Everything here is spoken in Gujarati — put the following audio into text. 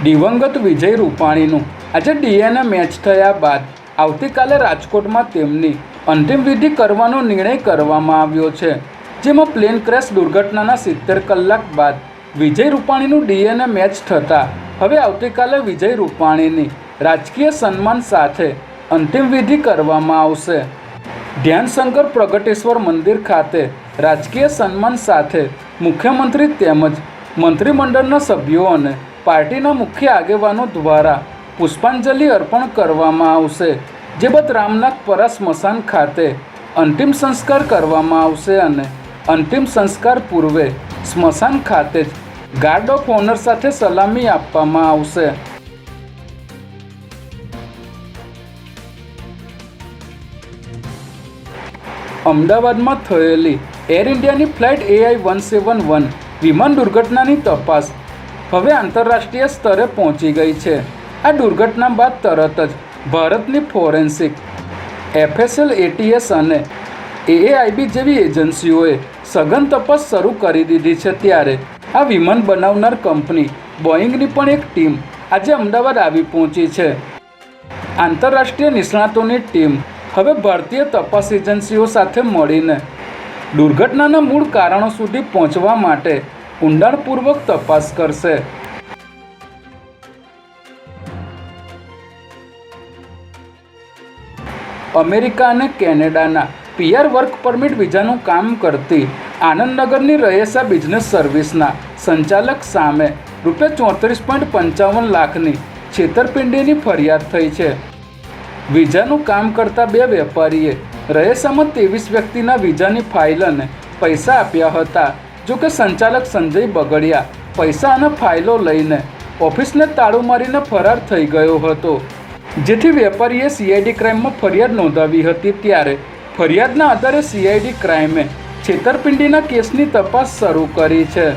દિવંગત વિજય રૂપાણીનું આજે ડીએનએ મેચ થયા બાદ આવતીકાલે રાજકોટમાં તેમની અંતિમ વિધિ કરવાનો નિર્ણય કરવામાં આવ્યો છે, જેમાં પ્લેન ક્રેશ દુર્ઘટનાના 70 કલાક બાદ વિજય રૂપાણીનું ડીએનએ મેચ થતાં હવે આવતીકાલે વિજય રૂપાણીની રાજકીય સન્માન સાથે અંતિમ વિધિ કરવામાં આવશે. ધ્યાનશંકર પ્રગટેશ્વર મંદિર ખાતે રાજકીય સન્માન સાથે મુખ્યમંત્રી તેમજ મંત્રીમંડળના સભ્યો અને પાર્ટીના મુખ્ય આગેવાનો દ્વારા પુષ્પાંજલિ અર્પણ કરવામાં આવશે, જે બાદ રામનાથપરા સ્મશાન ખાતે અંતિમ સંસ્કાર કરવામાં આવશે અને અંતિમ સંસ્કાર પૂર્વે સ્મશાન ખાતે જ ગાર્ડ ઓફ ઓનર સાથે સલામી આપવામાં આવશે. અમદાવાદમાં થયેલી એર ઇન્ડિયાની ફ્લાઇટ AI-171 વિમાન દુર્ઘટનાની તપાસ હવે આંતરરાષ્ટ્રીય સ્તરે પહોંચી ગઈ છે. આ દુર્ઘટના બાદ તરત જ ભારતની ફોરેન્સિક, FSL, ATS અને AAIB જેવી એજન્સીઓએ સઘન તપાસ શરૂ કરી દીધી છે. ત્યારે આ વિમાન બનાવનાર કંપની બોઈંગની પણ એક ટીમ આજે અમદાવાદ આવી પહોંચી છે. આંતરરાષ્ટ્રીય નિષ્ણાતોની ટીમ હવે ભારતીય તપાસ એજન્સીઓ સાથે મળીને દુર્ઘટનાના મૂળ કારણો સુધી પહોંચવા માટે ઊંડાણપૂર્વક તપાસ કરશે. અમેરિકા અને કેનેડાના PR વર્ક પરમિટ વિઝાનું કામ કરતી આનંદનગરની રયેસા બિઝનેસ સર્વિસના સંચાલક સામે ₹34.55 લાખની છેતરપિંડીની ફરિયાદ થઈ છે. વિઝાનું કામ કરતા બે વેપારીએ રયેસામાં 23 વ્યક્તિના વિઝાની ફાઇલ અને પૈસા આપ્યા હતા. જોકે સંચાલક સંજય બગડિયા પૈસા અને ફાઇલો લઈને ઓફિસને તાળું મારીને ફરાર થઈ ગયો હતો, જેથી વેપારીએ CID ક્રાઇમમાં ફરિયાદ નોંધાવી હતી. ત્યારે ફરિયાદના આધારે CID ક્રાઇમે છેતરપિંડીના કેસની તપાસ શરૂ કરી છે.